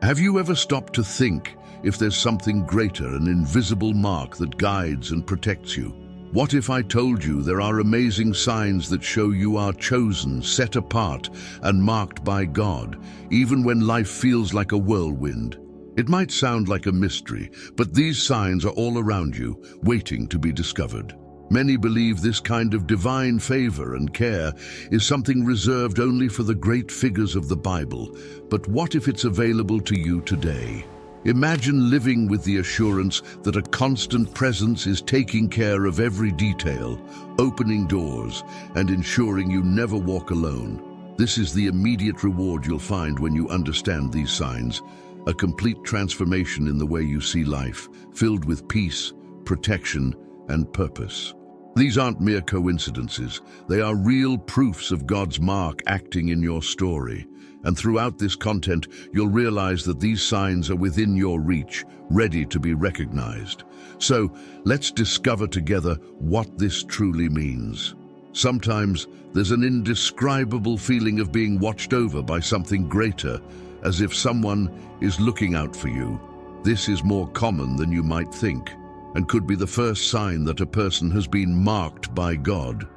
Have you ever stopped to think if there's something greater, an invisible mark that guides and protects you? What if I told you there are amazing signs that show you are chosen, set apart, and marked by God, even when life feels like a whirlwind? It might sound like a mystery, but these signs are all around you, waiting to be discovered. Many believe this kind of divine favor and care is something reserved only for the great figures of the Bible. But what if it's available to you today? Imagine living with the assurance that a constant presence is taking care of every detail, opening doors, and ensuring you never walk alone. This is the immediate reward you'll find when you understand these signs. A complete transformation in the way you see life, filled with peace, protection, and purpose. These aren't mere coincidences. They are real proofs of God's mark acting in your story. And throughout this content, you'll realize that these signs are within your reach, ready to be recognized. So, let's discover together what this truly means. Sometimes, there's an indescribable feeling of being watched over by something greater, as if someone is looking out for you. This is more common than you might think, and could be the first sign that a person has been marked by God.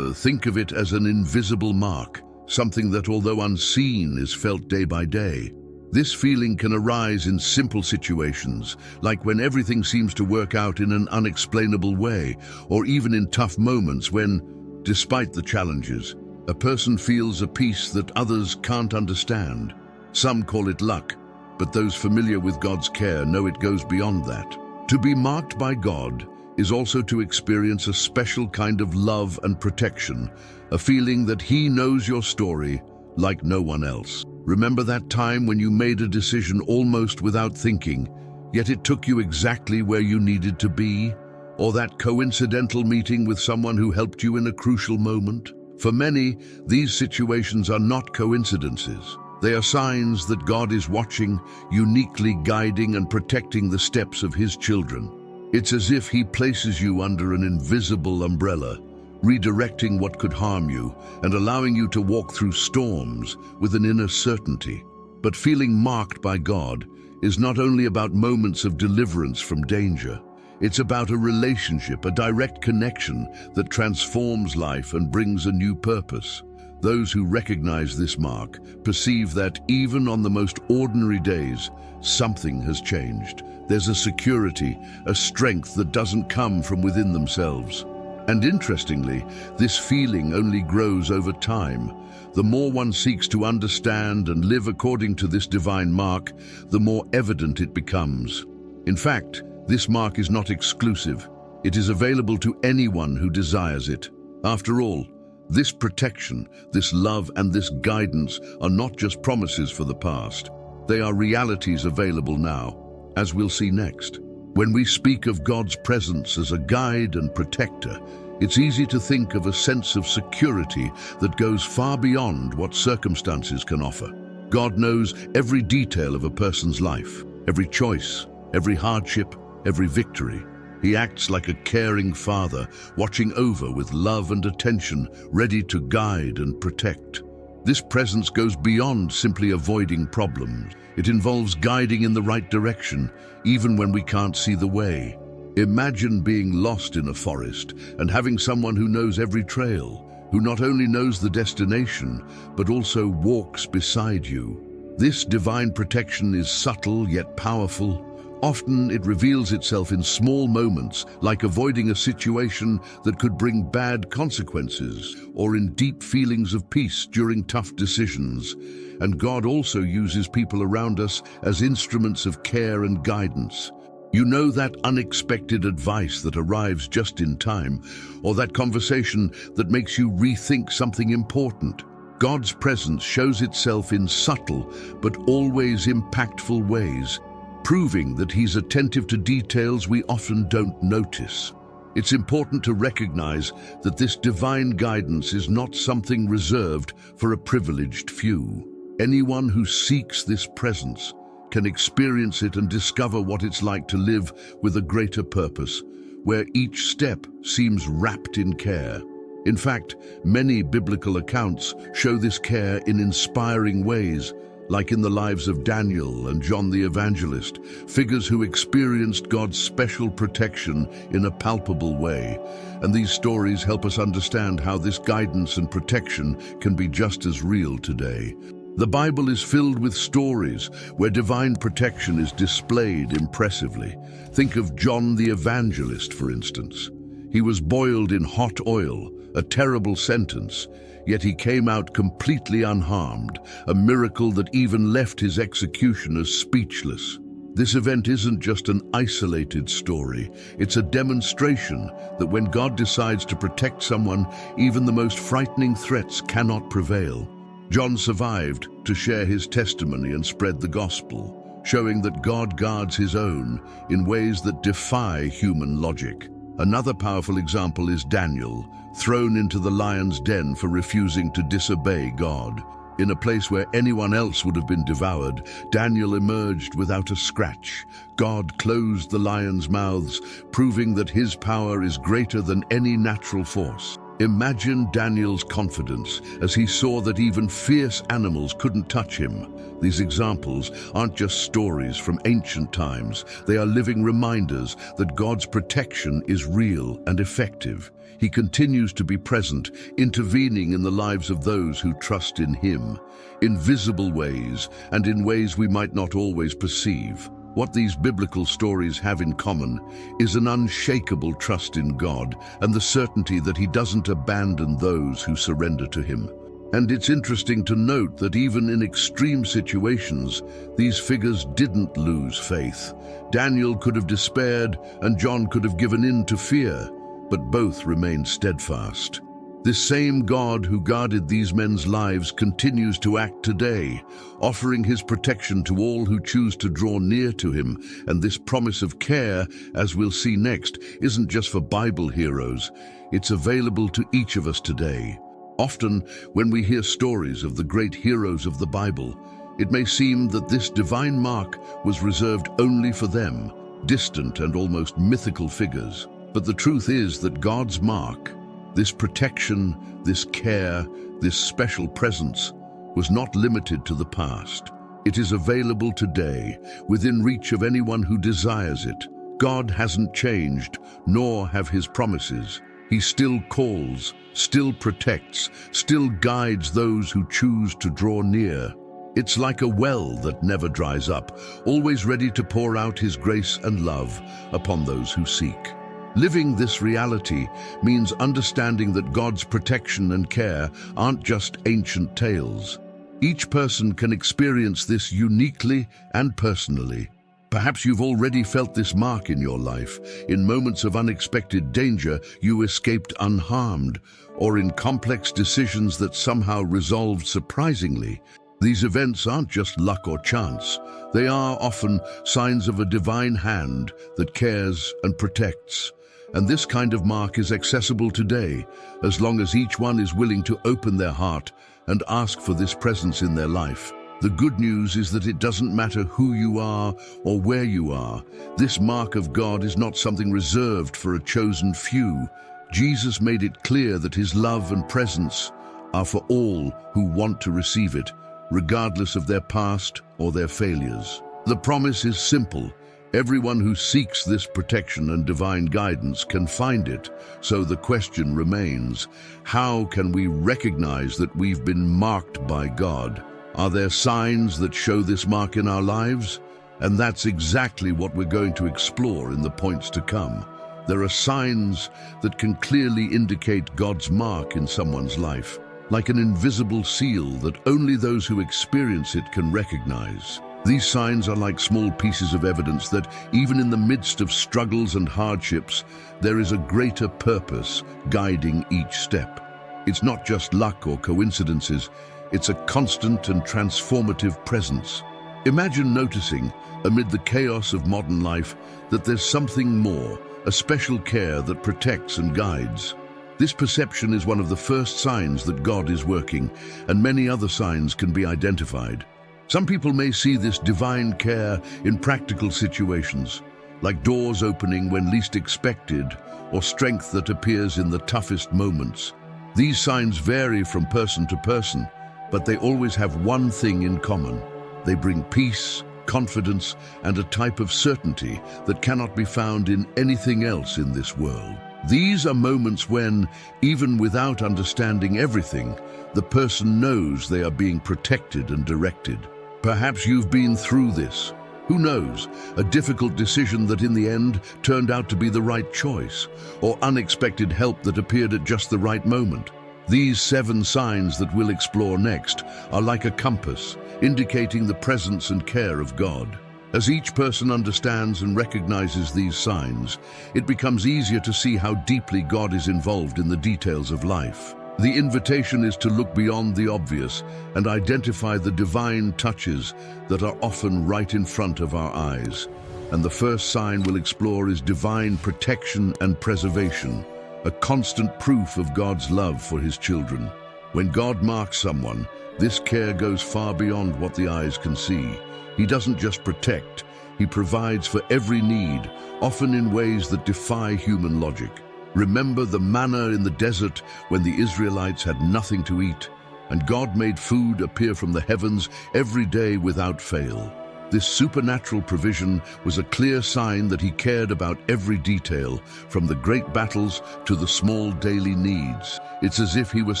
Think of it as an invisible mark, something that, although unseen, is felt day by day. This feeling can arise in simple situations, like when everything seems to work out in an unexplainable way, or even in tough moments when, despite the challenges, a person feels a peace that others can't understand. Some call it luck, but those familiar with God's care know it goes beyond that. To be marked by God is also to experience a special kind of love and protection, a feeling that He knows your story like no one else. Remember that time when you made a decision almost without thinking, yet it took you exactly where you needed to be? Or that coincidental meeting with someone who helped you in a crucial moment? For many, these situations are not coincidences. They are signs that God is watching, uniquely guiding and protecting the steps of His children. It's as if He places you under an invisible umbrella, redirecting what could harm you and allowing you to walk through storms with an inner certainty. But feeling marked by God is not only about moments of deliverance from danger. It's about a relationship, a direct connection that transforms life and brings a new purpose. Those who recognize this mark perceive that even on the most ordinary days, something has changed. There's a security, a strength that doesn't come from within themselves. And interestingly, this feeling only grows over time. The more one seeks to understand and live according to this divine mark, the more evident it becomes. In fact, this mark is not exclusive. It is available to anyone who desires it. After all, this protection, this love, and this guidance are not just promises for the past. They are realities available now, as we'll see next. When we speak of God's presence as a guide and protector, it's easy to think of a sense of security that goes far beyond what circumstances can offer. God knows every detail of a person's life, every choice, every hardship, every victory. He acts like a caring father, watching over with love and attention, ready to guide and protect. This presence goes beyond simply avoiding problems. It involves guiding in the right direction, even when we can't see the way. Imagine being lost in a forest and having someone who knows every trail, who not only knows the destination, but also walks beside you. This divine protection is subtle yet powerful. Often it reveals itself in small moments, like avoiding a situation that could bring bad consequences, or in deep feelings of peace during tough decisions. And God also uses people around us as instruments of care and guidance. You know, that unexpected advice that arrives just in time, or that conversation that makes you rethink something important. God's presence shows itself in subtle but always impactful ways, proving that He's attentive to details we often don't notice. It's important to recognize that this divine guidance is not something reserved for a privileged few. Anyone who seeks this presence can experience it and discover what it's like to live with a greater purpose, where each step seems wrapped in care. In fact, many biblical accounts show this care in inspiring ways, like in the lives of Daniel and John the Evangelist, figures who experienced God's special protection in a palpable way. And these stories help us understand how this guidance and protection can be just as real today. The Bible is filled with stories where divine protection is displayed impressively. Think of John the Evangelist, for instance. He was boiled in hot oil, a terrible sentence, yet he came out completely unharmed, a miracle that even left his executioners speechless. This event isn't just an isolated story, it's a demonstration that when God decides to protect someone, even the most frightening threats cannot prevail. John survived to share his testimony and spread the gospel, showing that God guards his own in ways that defy human logic. Another powerful example is Daniel, thrown into the lion's den for refusing to disobey God. In a place where anyone else would have been devoured, Daniel emerged without a scratch. God closed the lions' mouths, proving that his power is greater than any natural force. Imagine Daniel's confidence as he saw that even fierce animals couldn't touch him. These examples aren't just stories from ancient times, they are living reminders that God's protection is real and effective. He continues to be present, intervening in the lives of those who trust in him, in visible ways and in ways we might not always perceive. What these biblical stories have in common is an unshakable trust in God and the certainty that he doesn't abandon those who surrender to him. And it's interesting to note that even in extreme situations, these figures didn't lose faith. Daniel could have despaired and John could have given in to fear, but both remained steadfast. This same God who guarded these men's lives continues to act today, offering his protection to all who choose to draw near to him. And this promise of care, as we'll see next, isn't just for Bible heroes. It's available to each of us today. Often, when we hear stories of the great heroes of the Bible, it may seem that this divine mark was reserved only for them, distant and almost mythical figures. But the truth is that God's mark, this protection, this care, this special presence, was not limited to the past. It is available today, within reach of anyone who desires it. God hasn't changed, nor have his promises. He still calls, still protects, still guides those who choose to draw near. It's like a well that never dries up, always ready to pour out his grace and love upon those who seek. Living this reality means understanding that God's protection and care aren't just ancient tales. Each person can experience this uniquely and personally. Perhaps you've already felt this mark in your life. In moments of unexpected danger, you escaped unharmed, or in complex decisions that somehow resolved surprisingly. These events aren't just luck or chance. They are often signs of a divine hand that cares and protects. And this kind of mark is accessible today, as long as each one is willing to open their heart and ask for this presence in their life. The good news is that it doesn't matter who you are or where you are. This mark of God is not something reserved for a chosen few. Jesus made it clear that his love and presence are for all who want to receive it, regardless of their past or their failures. The promise is simple. Everyone who seeks this protection and divine guidance can find it. So the question remains, how can we recognize that we've been marked by God? Are there signs that show this mark in our lives? And that's exactly what we're going to explore in the points to come. There are signs that can clearly indicate God's mark in someone's life, like an invisible seal that only those who experience it can recognize. These signs are like small pieces of evidence that, even in the midst of struggles and hardships, there is a greater purpose guiding each step. It's not just luck or coincidences, it's a constant and transformative presence. Imagine noticing, amid the chaos of modern life, that there's something more, a special care that protects and guides. This perception is one of the first signs that God is working, and many other signs can be identified. Some people may see this divine care in practical situations, like doors opening when least expected, or strength that appears in the toughest moments. These signs vary from person to person, but they always have one thing in common. They bring peace, confidence, and a type of certainty that cannot be found in anything else in this world. These are moments when, even without understanding everything, the person knows they are being protected and directed. Perhaps you've been through this. Who knows, a difficult decision that in the end turned out to be the right choice, or unexpected help that appeared at just the right moment. These 7 signs that we'll explore next are like a compass, indicating the presence and care of God. As each person understands and recognizes these signs, it becomes easier to see how deeply God is involved in the details of life. The invitation is to look beyond the obvious and identify the divine touches that are often right in front of our eyes. And the first sign we'll explore is divine protection and preservation, a constant proof of God's love for his children. When God marks someone, this care goes far beyond what the eyes can see. He doesn't just protect, he provides for every need, often in ways that defy human logic. Remember the manna in the desert when the Israelites had nothing to eat, and God made food appear from the heavens every day without fail. This supernatural provision was a clear sign that he cared about every detail, from the great battles to the small daily needs. It's as if he was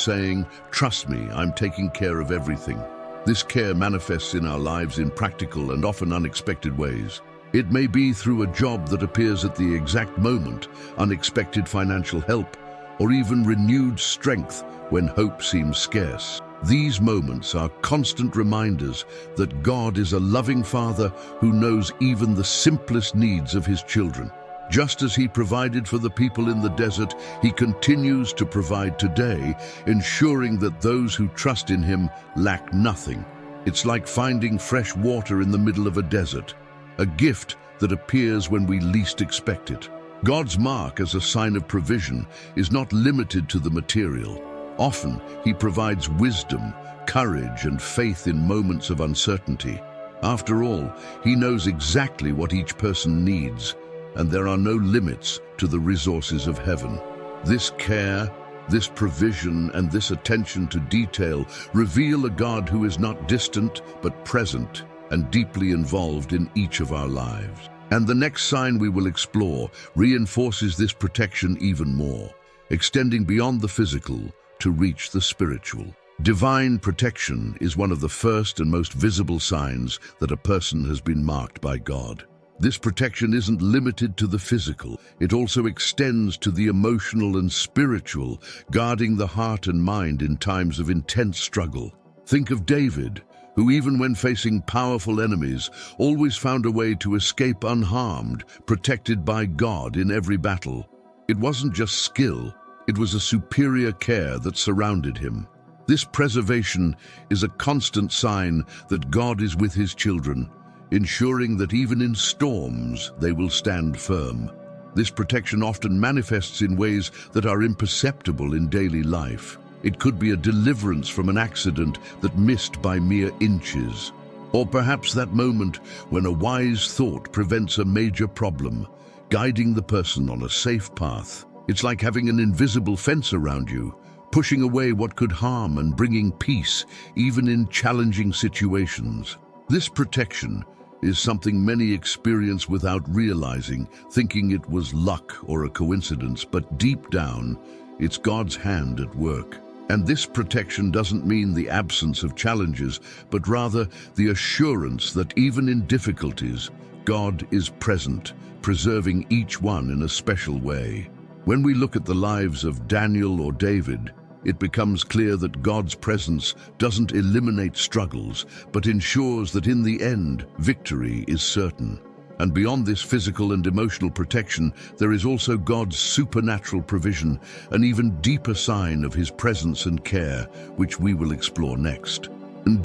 saying, "Trust me, I'm taking care of everything." This care manifests in our lives in practical and often unexpected ways. It may be through a job that appears at the exact moment, unexpected financial help, or even renewed strength when hope seems scarce. These moments are constant reminders that God is a loving Father who knows even the simplest needs of his children. Just as he provided for the people in the desert, he continues to provide today, ensuring that those who trust in him lack nothing. It's like finding fresh water in the middle of a desert, a gift that appears when we least expect it. God's mark as a sign of provision is not limited to the material. Often, he provides wisdom, courage, and faith in moments of uncertainty. After all, he knows exactly what each person needs, and there are no limits to the resources of heaven. This care, this provision, and this attention to detail reveal a God who is not distant but present and deeply involved in each of our lives. And the next sign we will explore reinforces this protection even more, extending beyond the physical to reach the spiritual. Divine protection is one of the first and most visible signs that a person has been marked by God. This protection isn't limited to the physical. It also extends to the emotional and spiritual, guarding the heart and mind in times of intense struggle. Think of David, who even when facing powerful enemies, always found a way to escape unharmed, protected by God in every battle. It wasn't just skill, it was a superior care that surrounded him. This preservation is a constant sign that God is with his children, ensuring that even in storms they will stand firm. This protection often manifests in ways that are imperceptible in daily life. It could be a deliverance from an accident that missed by mere inches, or perhaps that moment when a wise thought prevents a major problem, guiding the person on a safe path. It's like having an invisible fence around you, pushing away what could harm and bringing peace, even in challenging situations. This protection is something many experience without realizing, thinking it was luck or a coincidence, but deep down, it's God's hand at work. And this protection doesn't mean the absence of challenges, but rather the assurance that even in difficulties, God is present, preserving each one in a special way. When we look at the lives of Daniel or David, it becomes clear that God's presence doesn't eliminate struggles, but ensures that in the end, victory is certain. And beyond this physical and emotional protection, there is also God's supernatural provision, an even deeper sign of his presence and care, which we will explore next. And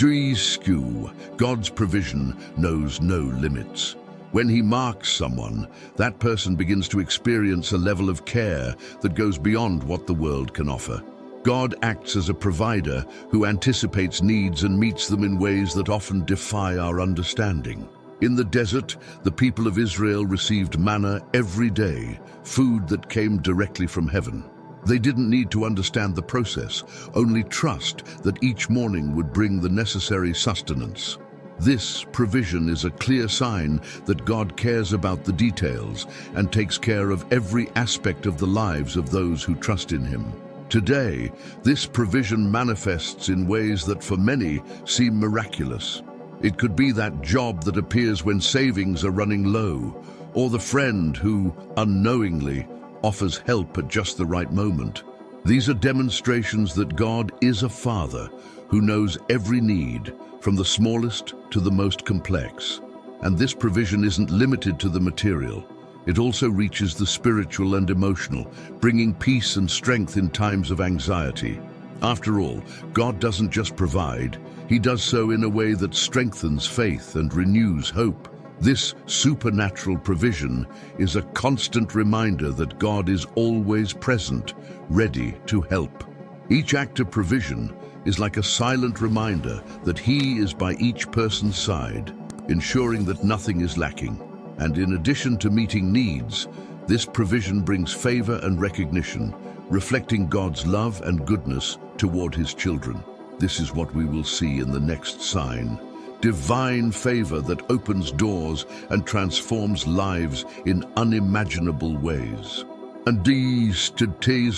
God's provision knows no limits. When he marks someone, that person begins to experience a level of care that goes beyond what the world can offer. God acts as a provider who anticipates needs and meets them in ways that often defy our understanding. In the desert, the people of Israel received manna every day, food that came directly from heaven. They didn't need to understand the process, only trust that each morning would bring the necessary sustenance. This provision is a clear sign that God cares about the details and takes care of every aspect of the lives of those who trust in Him. Today, this provision manifests in ways that for many seem miraculous. It could be that job that appears when savings are running low, or the friend who, unknowingly, offers help at just the right moment. These are demonstrations that God is a Father who knows every need, from the smallest to the most complex. And this provision isn't limited to the material. It also reaches the spiritual and emotional, bringing peace and strength in times of anxiety. After all, God doesn't just provide, He does so in a way that strengthens faith and renews hope. This supernatural provision is a constant reminder that God is always present, ready to help. Each act of provision is like a silent reminder that He is by each person's side, ensuring that nothing is lacking. And in addition to meeting needs, this provision brings favor and recognition, reflecting God's love and goodness toward His children. This is what we will see in the next sign: divine favor that opens doors and transforms lives in unimaginable ways. And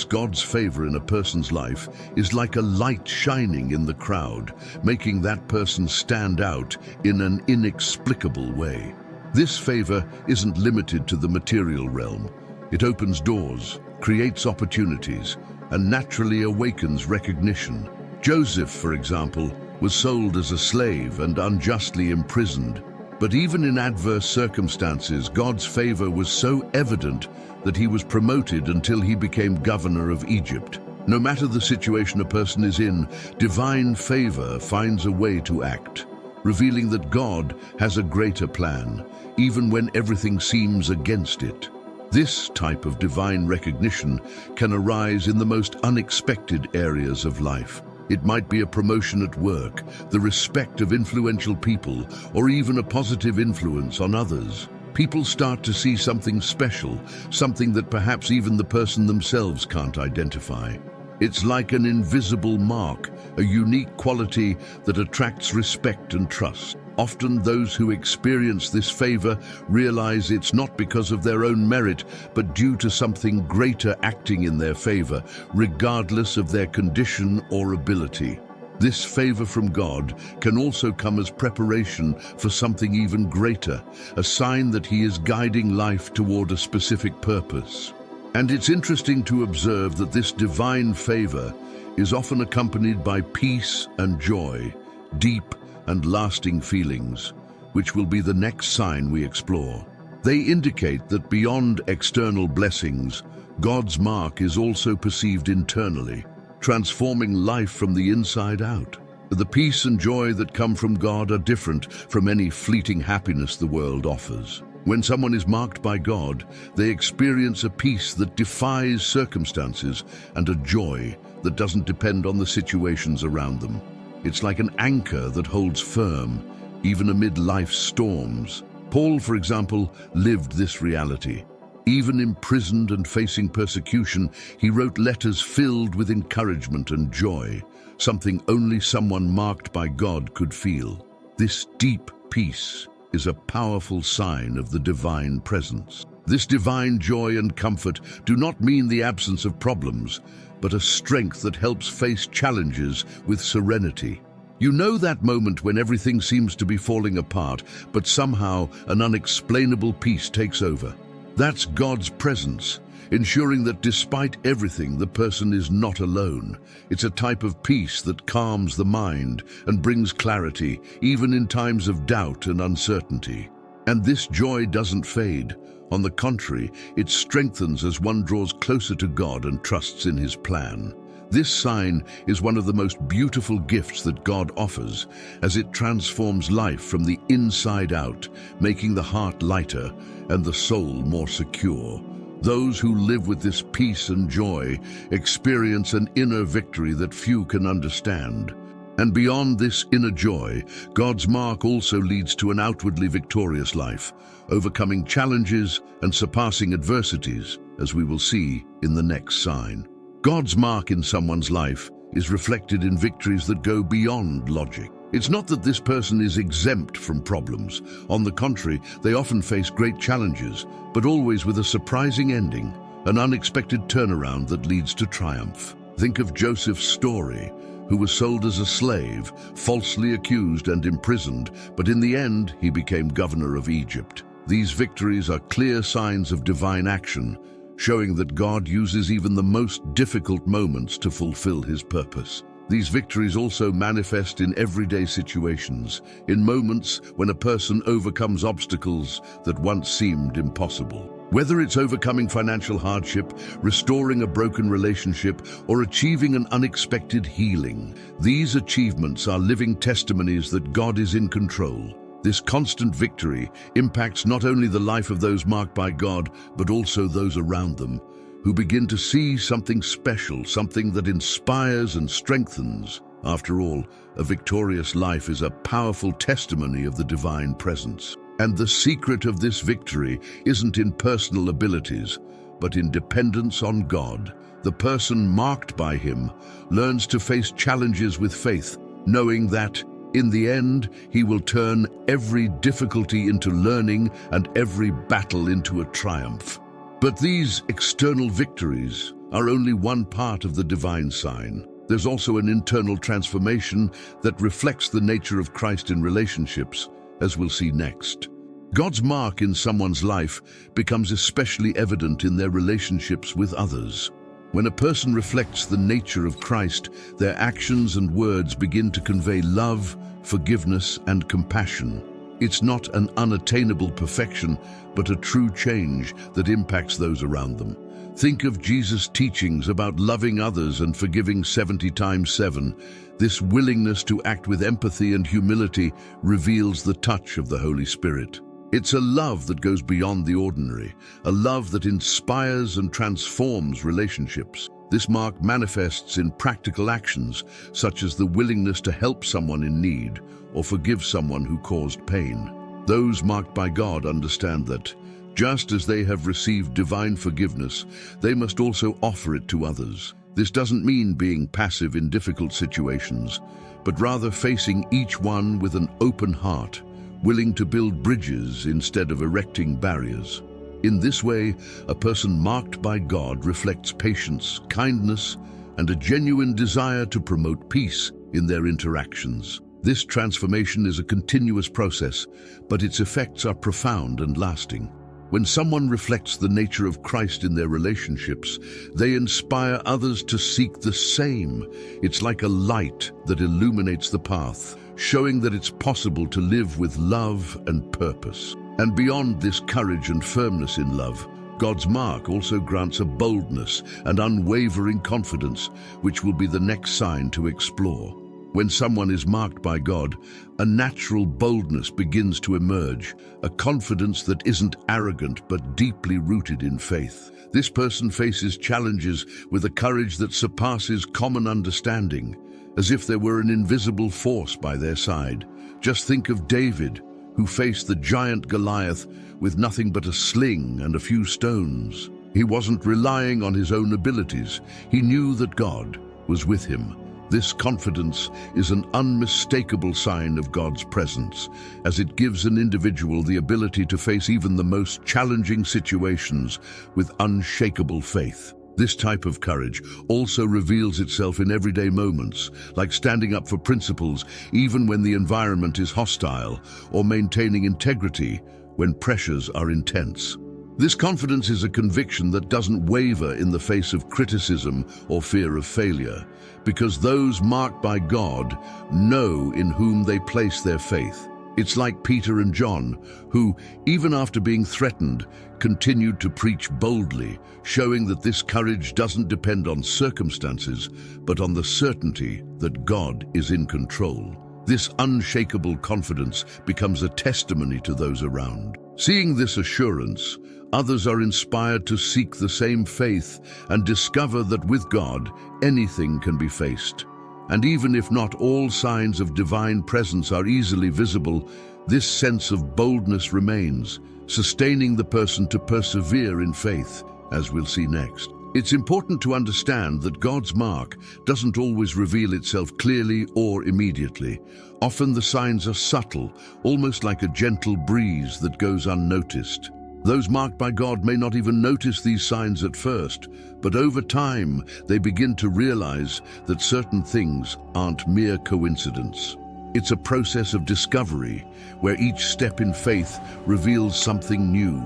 God's favor in a person's life is like a light shining in the crowd, making that person stand out in an inexplicable way. This favor isn't limited to the material realm. It opens doors, creates opportunities, and naturally awakens recognition. Joseph, for example, was sold as a slave and unjustly imprisoned. But even in adverse circumstances, God's favor was so evident that he was promoted until he became governor of Egypt. No matter the situation a person is in, divine favor finds a way to act, revealing that God has a greater plan, even when everything seems against it. This type of divine recognition can arise in the most unexpected areas of life. It might be a promotion at work, the respect of influential people, or even a positive influence on others. People start to see something special, something that perhaps even the person themselves can't identify. It's like an invisible mark, a unique quality that attracts respect and trust. Often those who experience this favor realize it's not because of their own merit, but due to something greater acting in their favor, regardless of their condition or ability. This favor from God can also come as preparation for something even greater, a sign that He is guiding life toward a specific purpose. And it's interesting to observe that this divine favor is often accompanied by peace and joy, deep and lasting feelings, which will be the next sign we explore. They indicate that beyond external blessings, God's mark is also perceived internally, transforming life from the inside out. The peace and joy that come from God are different from any fleeting happiness the world offers. When someone is marked by God, they experience a peace that defies circumstances and a joy that doesn't depend on the situations around them. It's like an anchor that holds firm, even amid life's storms. Paul, for example, lived this reality. Even imprisoned and facing persecution, he wrote letters filled with encouragement and joy, something only someone marked by God could feel. This deep peace is a powerful sign of the divine presence. This divine joy and comfort do not mean the absence of problems, but a strength that helps face challenges with serenity. You know that moment when everything seems to be falling apart, but somehow an unexplainable peace takes over. That's God's presence, ensuring that despite everything, the person is not alone. It's a type of peace that calms the mind and brings clarity, even in times of doubt and uncertainty. And this joy doesn't fade. On the contrary, it strengthens as one draws closer to God and trusts in His plan. This sign is one of the most beautiful gifts that God offers, as it transforms life from the inside out, making the heart lighter and the soul more secure. Those who live with this peace and joy experience an inner victory that few can understand. And beyond this inner joy, God's mark also leads to an outwardly victorious life, overcoming challenges and surpassing adversities, as we will see in the next sign. God's mark in someone's life is reflected in victories that go beyond logic. It's not that this person is exempt from problems. On the contrary, they often face great challenges, but always with a surprising ending, an unexpected turnaround that leads to triumph. Think of Joseph's story, who was sold as a slave, falsely accused and imprisoned, but in the end, he became governor of Egypt. These victories are clear signs of divine action, showing that God uses even the most difficult moments to fulfill his purpose. These victories also manifest in everyday situations, in moments when a person overcomes obstacles that once seemed impossible. Whether it's overcoming financial hardship, restoring a broken relationship, or achieving an unexpected healing, these achievements are living testimonies that God is in control. This constant victory impacts not only the life of those marked by God, but also those around them, who begin to see something special, something that inspires and strengthens. After all, a victorious life is a powerful testimony of the divine presence. And the secret of this victory isn't in personal abilities, but in dependence on God. The person marked by him learns to face challenges with faith, knowing that, in the end, he will turn every difficulty into learning and every battle into a triumph. But these external victories are only one part of the divine sign. There's also an internal transformation that reflects the nature of Christ in relationships, as we'll see next. God's mark in someone's life becomes especially evident in their relationships with others. When a person reflects the nature of Christ, their actions and words begin to convey love, forgiveness, and compassion. It's not an unattainable perfection, but a true change that impacts those around them. Think of Jesus' teachings about loving others and forgiving 70 times 7. This willingness to act with empathy and humility reveals the touch of the Holy Spirit. It's a love that goes beyond the ordinary, a love that inspires and transforms relationships. This mark manifests in practical actions, such as the willingness to help someone in need or forgive someone who caused pain. Those marked by God understand that, just as they have received divine forgiveness, they must also offer it to others. This doesn't mean being passive in difficult situations, but rather facing each one with an open heart, willing to build bridges instead of erecting barriers. In this way, a person marked by God reflects patience, kindness, and a genuine desire to promote peace in their interactions. This transformation is a continuous process, but its effects are profound and lasting. When someone reflects the nature of Christ in their relationships, they inspire others to seek the same. It's like a light that illuminates the path, showing that it's possible to live with love and purpose. And beyond this courage and firmness in love, God's mark also grants a boldness and unwavering confidence, which will be the next sign to explore. When someone is marked by God, a natural boldness begins to emerge, a confidence that isn't arrogant but deeply rooted in faith. This person faces challenges with a courage that surpasses common understanding, as if there were an invisible force by their side. Just think of David, who faced the giant Goliath with nothing but a sling and a few stones. He wasn't relying on his own abilities. He knew that God was with him. This confidence is an unmistakable sign of God's presence, as it gives an individual the ability to face even the most challenging situations with unshakable faith. This type of courage also reveals itself in everyday moments, like standing up for principles even when the environment is hostile, or maintaining integrity when pressures are intense. This confidence is a conviction that doesn't waver in the face of criticism or fear of failure, because those marked by God know in whom they place their faith. It's like Peter and John, who, even after being threatened, continued to preach boldly, showing that this courage doesn't depend on circumstances, but on the certainty that God is in control. This unshakable confidence becomes a testimony to those around. Seeing this assurance, others are inspired to seek the same faith and discover that with God, anything can be faced. And even if not all signs of divine presence are easily visible, this sense of boldness remains, sustaining the person to persevere in faith, as we'll see next. It's important to understand that God's mark doesn't always reveal itself clearly or immediately. Often the signs are subtle, almost like a gentle breeze that goes unnoticed. Those marked by God may not even notice these signs at first, but over time they begin to realize that certain things aren't mere coincidence. It's a process of discovery, where each step in faith reveals something new.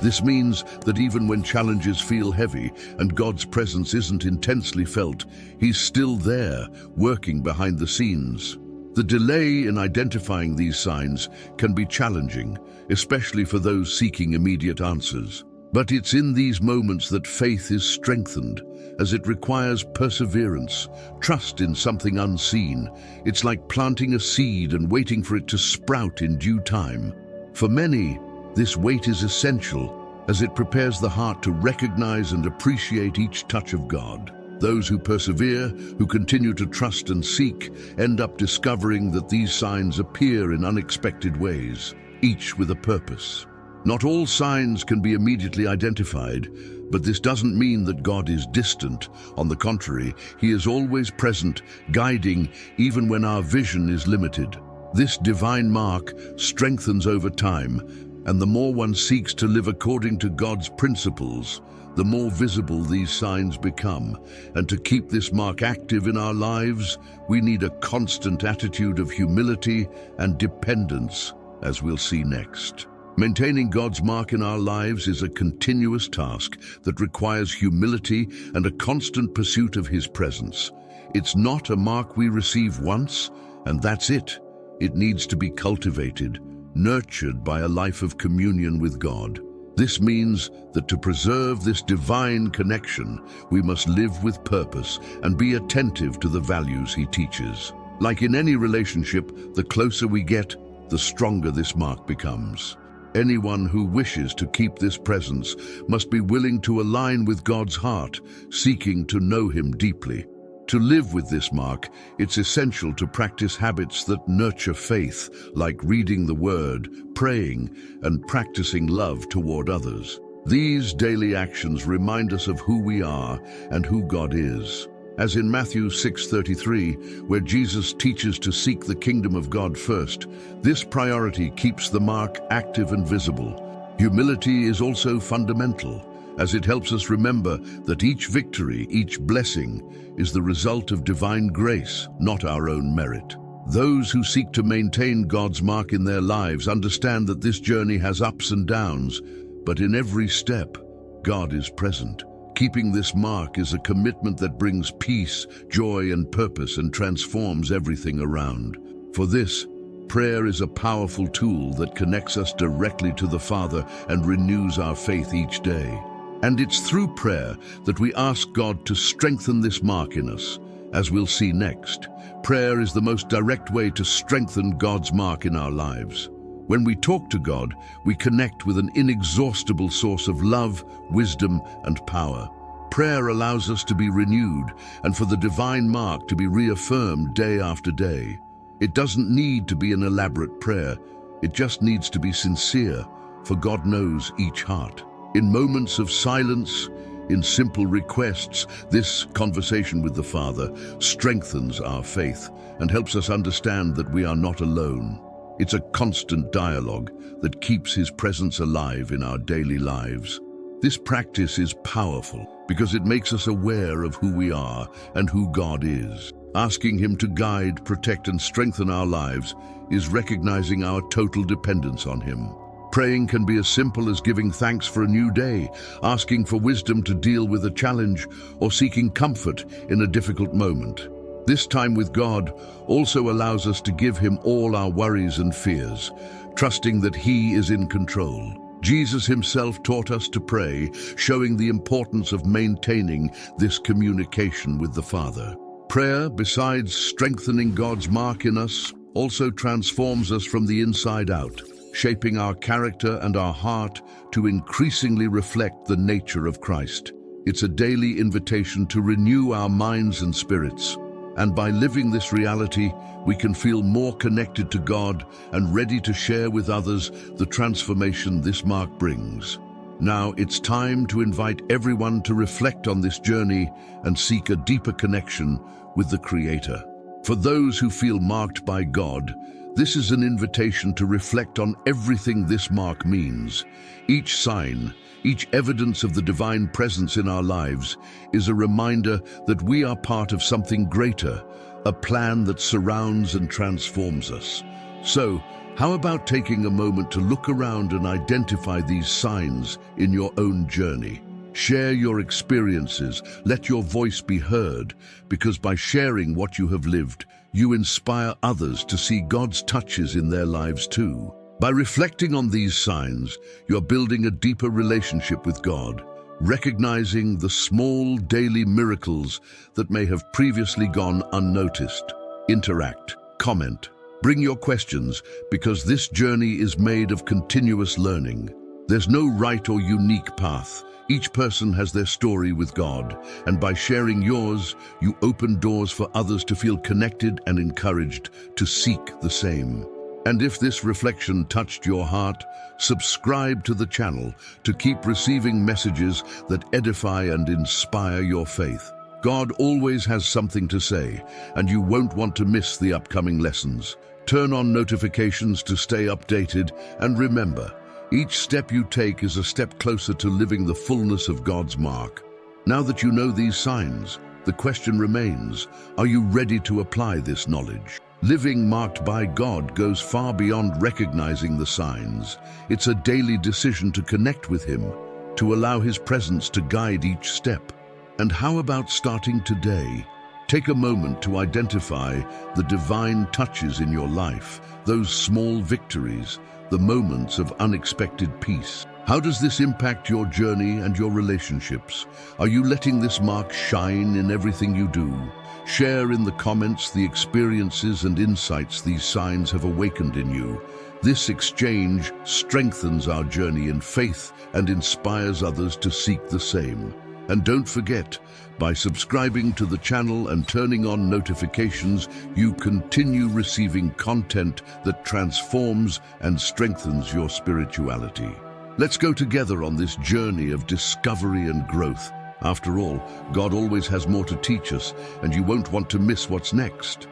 This means that even when challenges feel heavy and God's presence isn't intensely felt, He's still there, working behind the scenes. The delay in identifying these signs can be challenging, especially for those seeking immediate answers. But it's in these moments that faith is strengthened, as it requires perseverance, trust in something unseen. It's like planting a seed and waiting for it to sprout in due time. For many, this wait is essential, as it prepares the heart to recognize and appreciate each touch of God. Those who persevere, who continue to trust and seek, end up discovering that these signs appear in unexpected ways, each with a purpose. Not all signs can be immediately identified, but this doesn't mean that God is distant. On the contrary, He is always present, guiding even when our vision is limited. This divine mark strengthens over time, and the more one seeks to live according to God's principles, the more visible these signs become. And to keep this mark active in our lives, we need a constant attitude of humility and dependence, as we'll see next. Maintaining God's mark in our lives is a continuous task that requires humility and a constant pursuit of His presence. It's not a mark we receive once, and that's it. It needs to be cultivated, nurtured by a life of communion with God. This means that to preserve this divine connection, we must live with purpose and be attentive to the values He teaches. Like in any relationship, the closer we get, the stronger this mark becomes. Anyone who wishes to keep this presence must be willing to align with God's heart, seeking to know Him deeply. To live with this mark, it's essential to practice habits that nurture faith, like reading the Word, praying, and practicing love toward others. These daily actions remind us of who we are and who God is. As in Matthew 6:33, where Jesus teaches to seek the kingdom of God first, this priority keeps the mark active and visible. Humility is also fundamental, as it helps us remember that each victory, each blessing, is the result of divine grace, not our own merit. Those who seek to maintain God's mark in their lives understand that this journey has ups and downs, but in every step, God is present. Keeping this mark is a commitment that brings peace, joy, and purpose and transforms everything around. For this, prayer is a powerful tool that connects us directly to the Father and renews our faith each day. And it's through prayer that we ask God to strengthen this mark in us. As we'll see next, prayer is the most direct way to strengthen God's mark in our lives. When we talk to God, we connect with an inexhaustible source of love, wisdom, and power. Prayer allows us to be renewed and for the divine mark to be reaffirmed day after day. It doesn't need to be an elaborate prayer. It just needs to be sincere, for God knows each heart. In moments of silence, in simple requests, this conversation with the Father strengthens our faith and helps us understand that we are not alone. It's a constant dialogue that keeps His presence alive in our daily lives. This practice is powerful because it makes us aware of who we are and who God is. Asking Him to guide, protect, and strengthen our lives is recognizing our total dependence on Him. Praying can be as simple as giving thanks for a new day, asking for wisdom to deal with a challenge, or seeking comfort in a difficult moment. This time with God also allows us to give Him all our worries and fears, trusting that He is in control. Jesus Himself taught us to pray, showing the importance of maintaining this communication with the Father. Prayer, besides strengthening God's mark in us, also transforms us from the inside out, shaping our character and our heart to increasingly reflect the nature of Christ. It's a daily invitation to renew our minds and spirits. And by living this reality, we can feel more connected to God and ready to share with others the transformation this mark brings. Now it's time to invite everyone to reflect on this journey and seek a deeper connection with the Creator. For those who feel marked by God, this is an invitation to reflect on everything this mark means. Each sign, each evidence of the divine presence in our lives is a reminder that we are part of something greater, a plan that surrounds and transforms us. So, how about taking a moment to look around and identify these signs in your own journey? Share your experiences, let your voice be heard, because by sharing what you have lived, you inspire others to see God's touches in their lives too. By reflecting on these signs, you're building a deeper relationship with God, recognizing the small daily miracles that may have previously gone unnoticed. Interact, comment, bring your questions, because this journey is made of continuous learning. There's no right or unique path. Each person has their story with God, and by sharing yours, you open doors for others to feel connected and encouraged to seek the same. And if this reflection touched your heart, subscribe to the channel to keep receiving messages that edify and inspire your faith. God always has something to say, and you won't want to miss the upcoming lessons. Turn on notifications to stay updated, and remember, each step you take is a step closer to living the fullness of God's mark. Now that you know these signs, the question remains, are you ready to apply this knowledge? Living marked by God goes far beyond recognizing the signs. It's a daily decision to connect with Him, to allow His presence to guide each step. And how about starting today? Take a moment to identify the divine touches in your life, those small victories, the moments of unexpected peace. How does this impact your journey and your relationships? Are you letting this mark shine in everything you do? Share in the comments the experiences and insights these signs have awakened in you. This exchange strengthens our journey in faith and inspires others to seek the same. And don't forget, by subscribing to the channel and turning on notifications, you continue receiving content that transforms and strengthens your spirituality. Let's go together on this journey of discovery and growth. After all, God always has more to teach us, and you won't want to miss what's next.